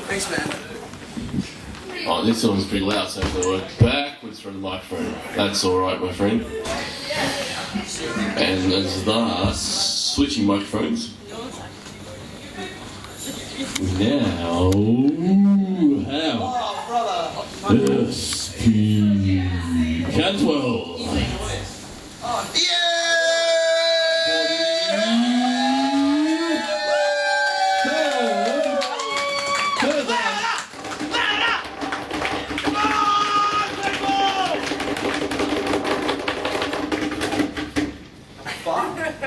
Thanks, man. Oh, this one's pretty loud, so if I work backwards from the microphone. That's alright, my friend. And as thus, switching microphones. Now, how? Yes, Cantwell.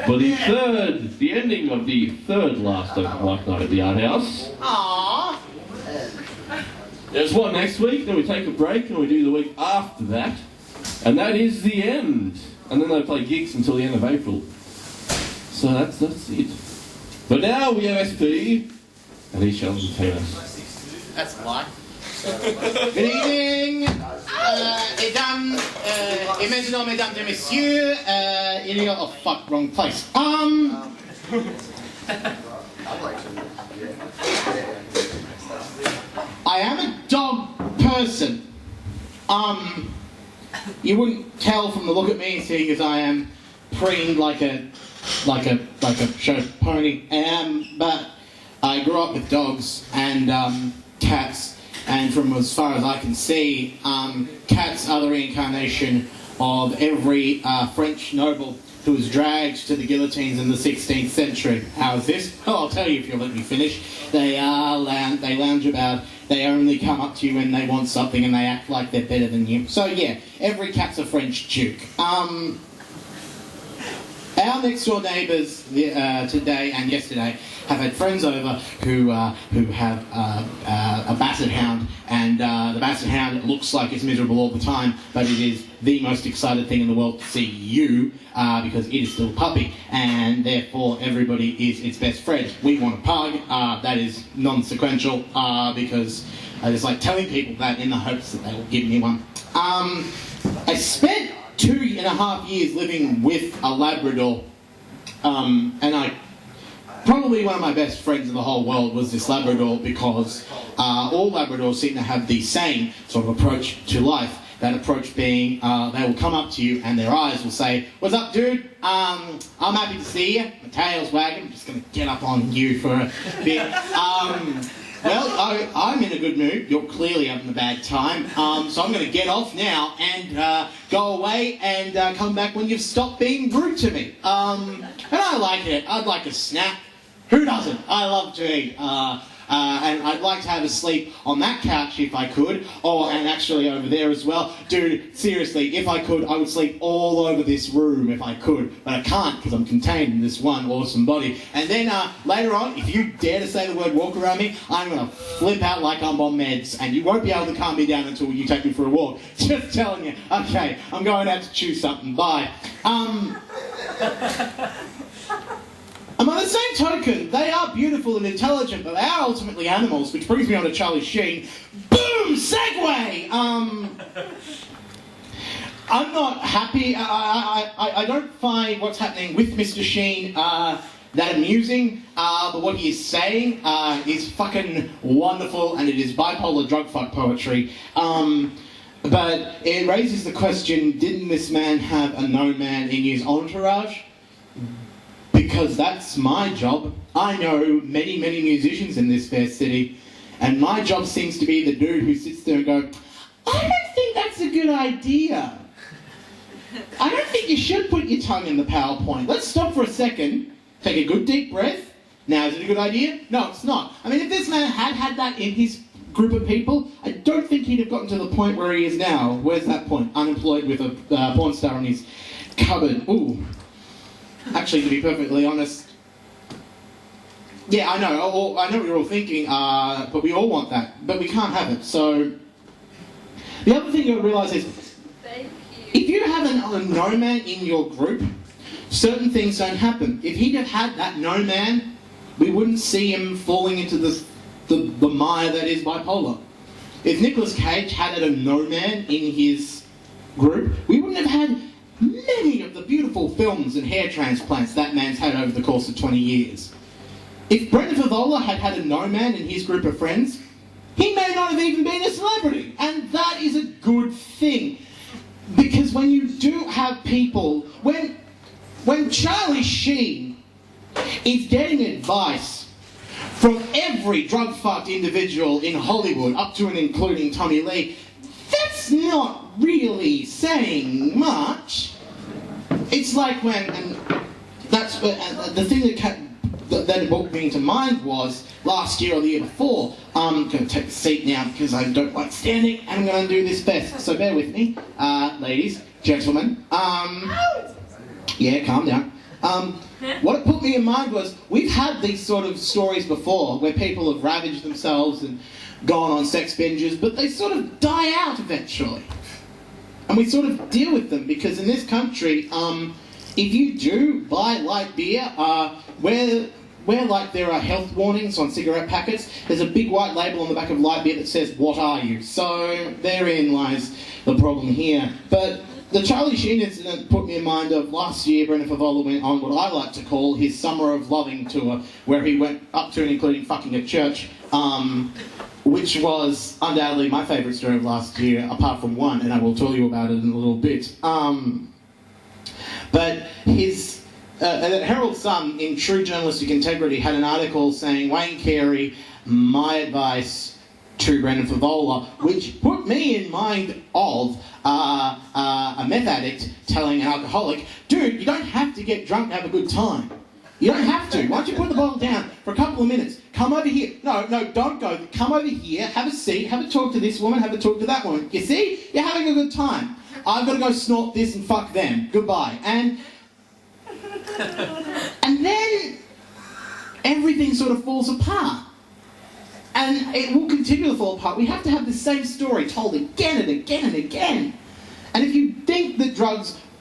For the ending of the third last open mic night at the Arthouse. Aww. There's one next week, then we take a break and we do the week after that. And that is the end. And then they play gigs until the end of April. So that's it. But now we have SP, and he shall entertain us. That's a lie. Good evening, maintenant, mesdames et messieurs, il y a, oh fuck, wrong place. I am a dog person. You wouldn't tell from the look at me, seeing as I am preened like a show pony. But I grew up with dogs and cats. And from as far as I can see, cats are the reincarnation of every French noble who was dragged to the guillotines in the 16th century. How is this? Oh, I'll tell you if you'll let me finish. They lounge about. They only come up to you when they want something, and they act like they're better than you. So yeah, every cat's a French duke. Our next door neighbours today and yesterday have had friends over who have a basset hound, and the basset hound looks like it's miserable all the time, but it is the most excited thing in the world to see you because it is still a puppy, and therefore everybody is its best friend. We want a pug. That is non-sequential because I just like telling people that in the hopes that they will give me one. I spent 2.5 years living with a Labrador, and probably one of my best friends in the whole world was this Labrador, because all Labradors seem to have the same sort of approach to life. That approach being, they will come up to you and their eyes will say, "What's up, dude? I'm happy to see you. My tail's wagging. I'm just going to get up on you for a bit. Well, I'm in a good mood. You're clearly having a bad time. So I'm going to get off now and go away and come back when you've stopped being rude to me. And I like it. I'd like a snack. Who doesn't? I love to eat. And I'd like to have a sleep on that couch if I could, and actually over there as well. Dude, seriously, if I could, I would sleep all over this room if I could, but I can't because I'm contained in this one awesome body. And then later on, if you dare to say the word walk around me, I'm going to flip out like I'm on meds, and you won't be able to calm me down until you take me for a walk. Just telling you. Okay, I'm going out to chew something. Bye. And by the same token, they are beautiful and intelligent, but they are ultimately animals, which brings me on to Charlie Sheen. Boom! Segue! I'm not happy. I don't find what's happening with Mr. Sheen that amusing, but what he is saying is fucking wonderful, and it is bipolar drug fuck poetry. But it raises the question, didn't this man have a known man in his entourage? Because that's my job. I know many, many musicians in this fair city, and my job seems to be the dude who sits there and goes, I don't think that's a good idea. I don't think you should put your tongue in the PowerPoint. Let's stop for a second, take a good deep breath. Now, is it a good idea? No, it's not. I mean, if this man had that in his group of people, I don't think he'd have gotten to the point where he is now. Where's that point? Unemployed with a porn star in his cupboard. Ooh. Actually, to be perfectly honest, yeah, I know what you're all thinking, but we all want that, but we can't have it. So, the other thing you'll realise is, if you have a no man in your group, certain things don't happen. If he'd have had that no man, we wouldn't see him falling into the mire that is bipolar. If Nicolas Cage had a no man in his group, we wouldn't have had many of the beautiful films and hair transplants that man's had over the course of 20 years. If Brendan Favola had had a no man in his group of friends, he may not have even been a celebrity. And that is a good thing. Because when you do have people, when Charlie Sheen is getting advice from every drug-fucked individual in Hollywood, up to and including Tommy Lee, that's not really saying much. It's like when, and that's the thing that brought me to mind was last year or the year before. I'm going to take a seat now because I don't like standing, and I'm going to do this best. So bear with me, ladies, gentlemen. Yeah, calm down. What it put me in mind was we've had these sort of stories before where people have ravaged themselves and gone on sex binges, but they sort of die out eventually. And we sort of deal with them because in this country, if you do buy light beer, where like there are health warnings on cigarette packets, there's a big white label on the back of light beer that says, "What are you?" So therein lies the problem here. But the Charlie Sheen incident put me in mind of last year. Brendan Favola went on what I like to call his Summer of Loving tour, where he went up to and including fucking a church, which was undoubtedly my favourite story of last year, apart from one, and I will tell you about it in a little bit. But his Herald Sun, in true journalistic integrity, had an article saying, "Wayne Carey, my advice to Brendan Favola," which put me in mind of a meth addict telling an alcoholic, "Dude, you don't have to get drunk to have a good time. You don't have to. Why don't you put the bottle down for a couple of minutes? Come over here. No, don't go. Come over here, have a seat, have a talk to this woman, have a talk to that woman. You see? You're having a good time. I've got to go snort this and fuck them. Goodbye." And then everything sort of falls apart. And it will continue to fall apart. We have to have the same story told again and again and again. And if you think that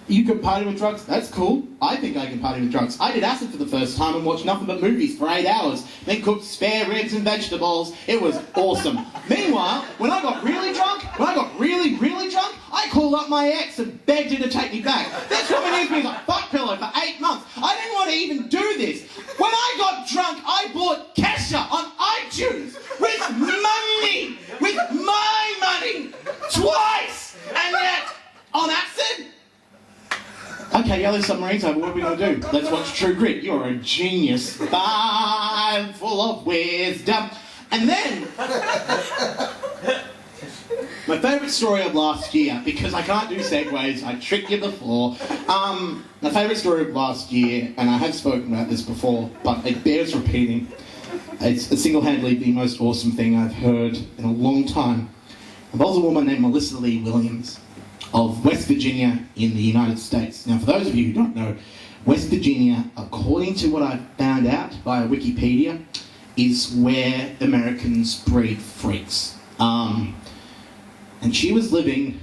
you can party with drugs, that's cool. I think I can party with drugs. I did acid for the first time and watched nothing but movies for 8 hours. Then cooked spare ribs and vegetables. It was awesome. Meanwhile, when I got really drunk, I called up my ex and begged her to take me back. This woman used me as a butt pillow for 8 months. I didn't want to even do this. When I got drunk, I bought Kesha on iTunes with money, with my money, twice. And yet, on acid? Okay, Yellow Submarine's over. What are we going to do? Let's watch True Grit. You're a genius. I'm full of wisdom. And then, my favourite story of last year, because I can't do segues, I tricked you before. My favourite story of last year, and I have spoken about this before, but it bears repeating. It's single-handedly the most awesome thing I've heard in a long time. Involves a woman named Melissa Lee Williams of West Virginia in the United States. Now, for those of you who don't know, West Virginia, according to what I've found out via Wikipedia, is where Americans breed freaks. And she was living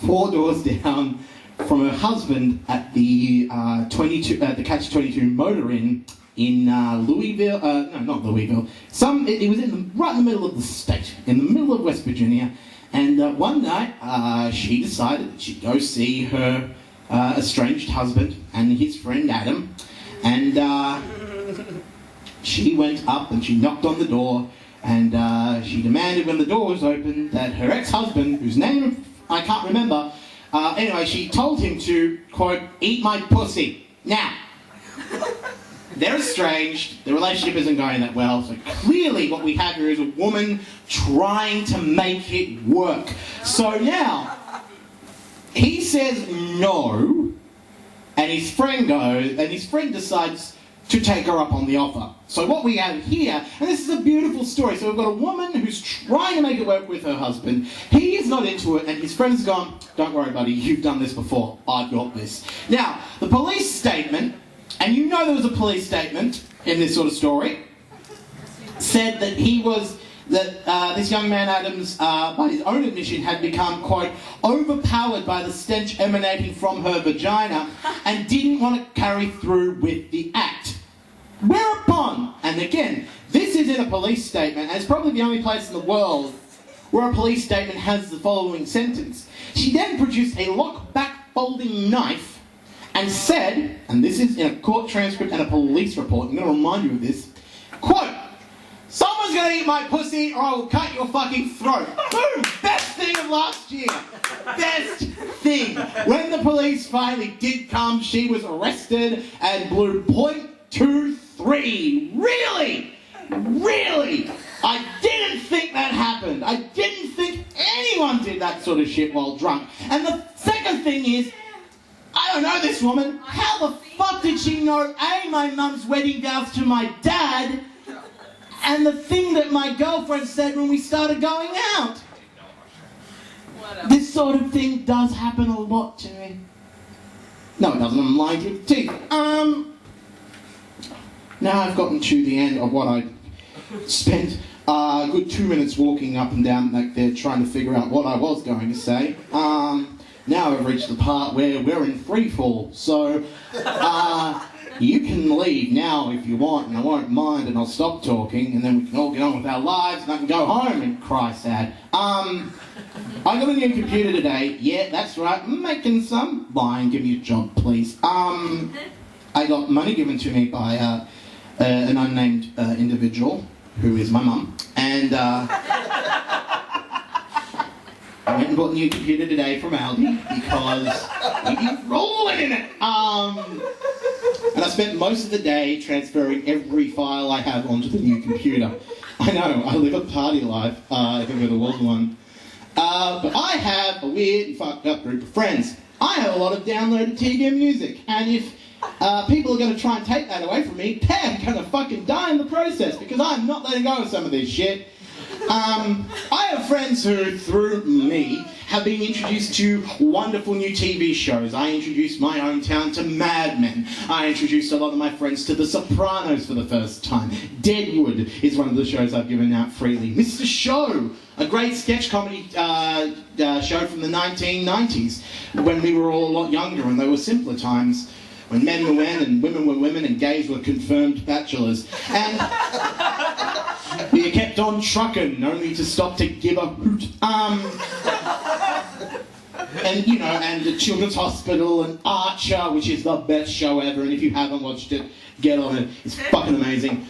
4 doors down from her husband at the Catch-22 Motor Inn in Louisville. No, not Louisville. It was right in the middle of the state, in the middle of West Virginia. And one night, she decided that she'd go see her estranged husband and his friend Adam. And she went up and she knocked on the door, and she demanded when the door was opened that her ex-husband, whose name I can't remember, anyway, she told him to, quote, "eat my pussy." Now, they're estranged, the relationship isn't going that well, so clearly what we have here is a woman trying to make it work. So now, he says no, and his friend decides to take her up on the offer. So what we have here, and this is a beautiful story, so we've got a woman who's trying to make it work with her husband. He is not into it, and his friend's gone, "Don't worry, buddy, you've done this before. I've got this." Now, the police statement, and you know there was a police statement in this sort of story, said that this young man Adams, by his own admission, had become, quote, overpowered by the stench emanating from her vagina and didn't want to carry through with the act. Whereupon, and again, this is in a police statement, and it's probably the only place in the world where a police statement has the following sentence. She then produced a lock-back folding knife and said, and this is in a court transcript and a police report, I'm going to remind you of this, Someone's gonna eat my pussy or I will cut your fucking throat. Boom! Best thing of last year. Best thing. When the police finally did come, she was arrested and blew .23. Really? Really? I didn't think that happened. I didn't think anyone did that sort of shit while drunk. And the second thing is, I don't know this woman. How the fuck did she know, A, my mum's wedding vows to my dad, and the thing that my girlfriend said when we started going out? This sort of thing does happen a lot to me. No, it doesn't. I'm lying to your teeth. Now I've gotten to the end of what I spent a good 2 minutes walking up and down back there trying to figure out what I was going to say. Now I've reached the part where we're in free fall, so you can leave now if you want, and I won't mind, and I'll stop talking, and then we can all get on with our lives, and I can go home and cry sad. I got a new computer today. Yeah, that's right, I'm making some. Lying, give me a job, please. I got money given to me by an unnamed individual, who is my mum, and I went and bought a new computer today from Aldi because we keep rolling in it. And I spent most of the day transferring every file I have onto the new computer. I know, I live a party life, if ever there was one. But I have a weird and fucked up group of friends. I have a lot of downloaded TV music, and if people are going to try and take that away from me, they're going to fucking die in the process, because I'm not letting go of some of this shit. I have friends who, through me, have been introduced to wonderful new TV shows. I introduced my hometown to Mad Men. I introduced a lot of my friends to The Sopranos for the first time. Deadwood is one of the shows I've given out freely. Mr. Show, a great sketch comedy show from the 1990s, when we were all a lot younger and they were simpler times, when men were men and women were women and gays were confirmed bachelors. And you kept on trucking, only to stop to give a hoot. And, you know, and the Children's Hospital and Archer, which is the best show ever, and if you haven't watched it, get on it. It's fucking amazing.